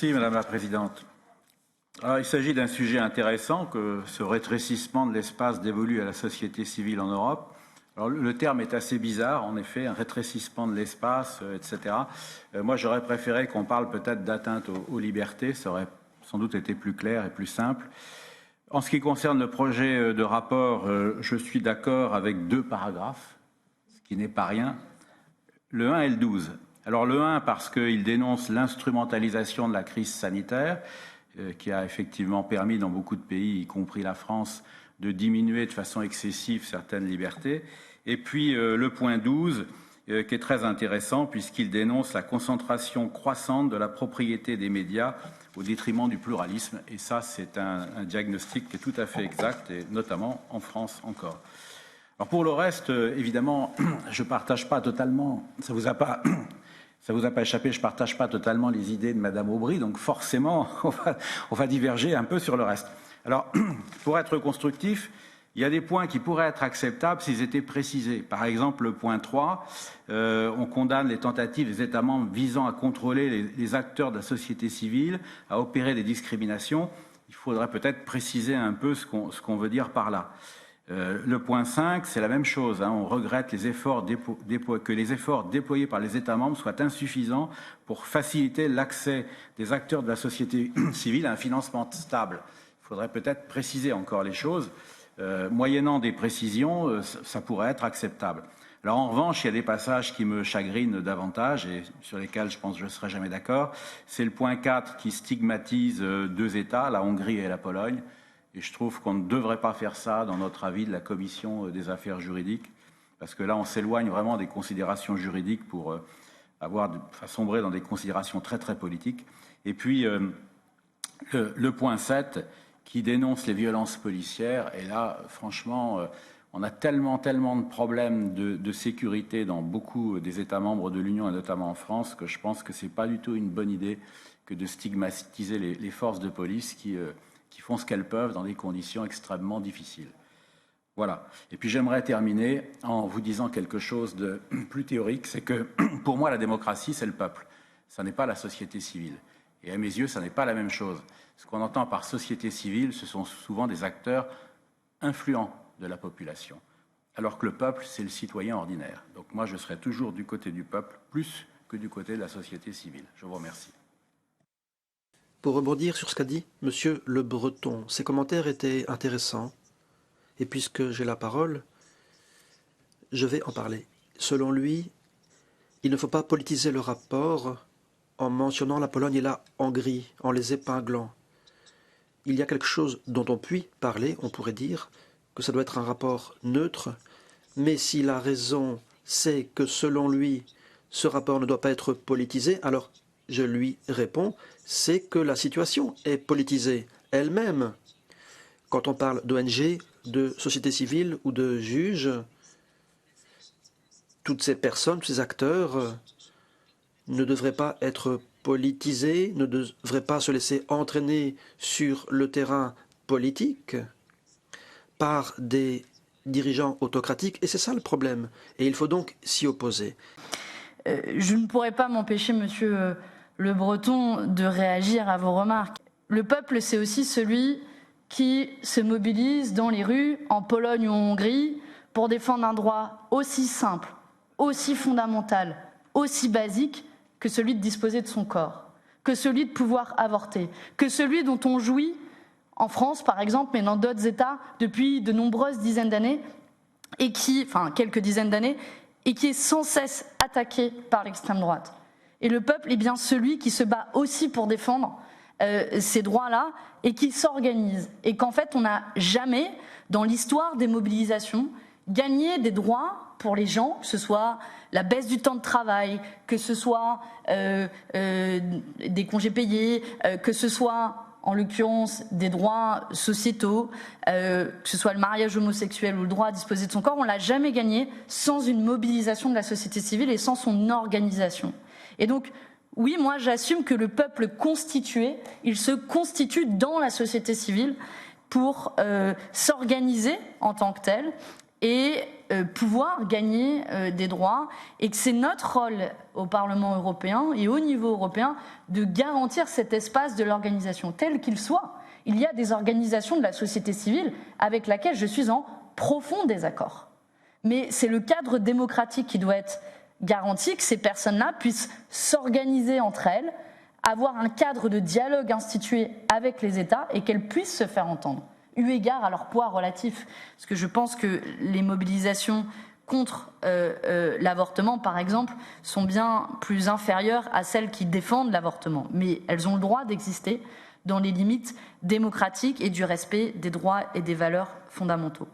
Merci Madame la Présidente. Alors, il s'agit d'un sujet intéressant, que ce rétrécissement de l'espace dévolu à la société civile en Europe. Alors, le terme est assez bizarre, en effet, un rétrécissement de l'espace, etc. Moi, j'aurais préféré qu'on parle peut-être d'atteinte aux libertés, ça aurait sans doute été plus clair et plus simple. En ce qui concerne le projet de rapport, je suis d'accord avec 2 paragraphes, ce qui n'est pas rien, le 1 et le 12. Alors le 1 parce qu'il dénonce l'instrumentalisation de la crise sanitaire, qui a effectivement permis dans beaucoup de pays, y compris la France, de diminuer de façon excessive certaines libertés. Et puis le point 12, qui est très intéressant puisqu'il dénonce la concentration croissante de la propriété des médias au détriment du pluralisme. Et ça, c'est un diagnostic qui est tout à fait exact, et notamment en France encore. Alors pour le reste, évidemment, je ne partage pas totalement, ça vous a pas échappé, je ne partage pas totalement les idées de Madame Aubry, donc forcément, on va diverger un peu sur le reste. Alors, pour être constructif, il y a des points qui pourraient être acceptables s'ils étaient précisés. Par exemple, le point 3, on condamne les tentatives des États membres visant à contrôler les acteurs de la société civile, à opérer des discriminations. Il faudrait peut-être préciser un peu ce qu'on veut dire par là. Le point 5, c'est la même chose. On regrette que les efforts déployés par les États membres soient insuffisants pour faciliter l'accès des acteurs de la société civile à un financement stable. Il faudrait peut-être préciser encore les choses. Moyennant des précisions, ça pourrait être acceptable. Alors en revanche, il y a des passages qui me chagrinent davantage et sur lesquels je pense que je ne serai jamais d'accord. C'est le point 4 qui stigmatise 2 États, la Hongrie et la Pologne. Et je trouve qu'on ne devrait pas faire ça dans notre avis de la Commission des affaires juridiques, parce que là, on s'éloigne vraiment des considérations juridiques pour sombrer dans des considérations très, très politiques. Et puis, le point 7, qui dénonce les violences policières. Et là, franchement, on a tellement de problèmes de sécurité dans beaucoup des États membres de l'Union, et notamment en France, que je pense que ce n'est pas du tout une bonne idée que de stigmatiser les forces de police qui font ce qu'elles peuvent dans des conditions extrêmement difficiles. Voilà. Et puis j'aimerais terminer en vous disant quelque chose de plus théorique, c'est que pour moi la démocratie c'est le peuple, ça n'est pas la société civile. Et à mes yeux ça n'est pas la même chose. Ce qu'on entend par société civile, ce sont souvent des acteurs influents de la population, alors que le peuple c'est le citoyen ordinaire. Donc moi je serai toujours du côté du peuple plus que du côté de la société civile. Je vous remercie. Pour rebondir sur ce qu'a dit M. Le Breton, ses commentaires étaient intéressants. Et puisque j'ai la parole, je vais en parler. Selon lui, il ne faut pas politiser le rapport en mentionnant la Pologne et la Hongrie, en les épinglant. Il y a quelque chose dont on peut parler, on pourrait dire que ça doit être un rapport neutre, mais si la raison c'est que selon lui, ce rapport ne doit pas être politisé, alors je lui réponds, c'est que la situation est politisée elle-même. Quand on parle d'ONG, de société civile ou de juges, toutes ces personnes, tous ces acteurs ne devraient pas être politisés, ne devraient pas se laisser entraîner sur le terrain politique par des dirigeants autocratiques, et c'est ça le problème. Et il faut donc s'y opposer. Je ne pourrais pas m'empêcher, monsieur Le Breton, de réagir à vos remarques. Le peuple, c'est aussi celui qui se mobilise dans les rues, en Pologne ou en Hongrie, pour défendre un droit aussi simple, aussi fondamental, aussi basique que celui de disposer de son corps, que celui de pouvoir avorter, que celui dont on jouit en France, par exemple, mais dans d'autres États depuis de nombreuses dizaines d'années, et quelques dizaines d'années, et qui est sans cesse attaqué par l'extrême droite. Et le peuple est bien celui qui se bat aussi pour défendre ces droits-là et qui s'organise. Et qu'en fait, on n'a jamais, dans l'histoire des mobilisations, gagné des droits pour les gens, que ce soit la baisse du temps de travail, que ce soit des congés payés, que ce soit, en l'occurrence, des droits sociétaux, que ce soit le mariage homosexuel ou le droit à disposer de son corps, on ne l'a jamais gagné sans une mobilisation de la société civile et sans son organisation. Et donc, oui, moi j'assume que le peuple constitué, il se constitue dans la société civile pour s'organiser en tant que tel et pouvoir gagner des droits, et que c'est notre rôle au Parlement européen et au niveau européen de garantir cet espace de l'organisation tel qu'il soit. Il y a des organisations de la société civile avec lesquelles je suis en profond désaccord. Mais c'est le cadre démocratique qui doit être garanti, que ces personnes-là puissent s'organiser entre elles, avoir un cadre de dialogue institué avec les États et qu'elles puissent se faire entendre, eu égard à leur poids relatif. Parce que je pense que les mobilisations contre l'avortement, par exemple, sont bien plus inférieures à celles qui défendent l'avortement. Mais elles ont le droit d'exister dans les limites démocratiques et du respect des droits et des valeurs fondamentaux.